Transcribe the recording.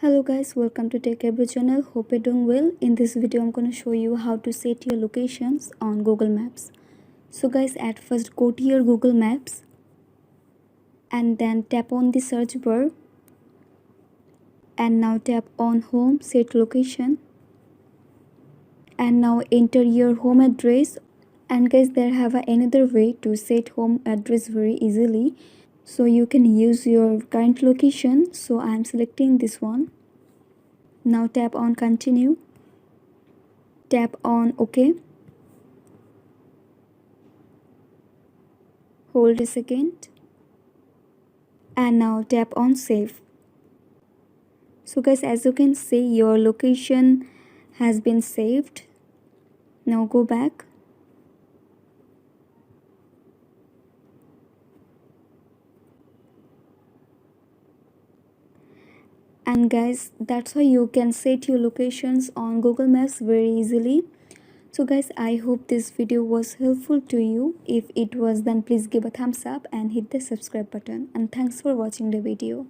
Hello guys, welcome to Techavro channel. Hope you're doing well. In this video I'm going to show you how to set your locations on Google Maps. So guys, at first go to your Google Maps and then tap on the search bar and now tap on home, set location, and now enter your home address. And guys, there have another way to set home address very easily, so you can use your current location. So I'm selecting this one. Now tap on continue, tap on OK, hold a second, and now tap on save. So guys, as you can see, your location has been saved. Now go back and guys, that's how you can set your locations on Google Maps very easily. So guys, I hope this video was helpful to you. If it was, then please give a thumbs up and hit the subscribe button, and thanks for watching the video.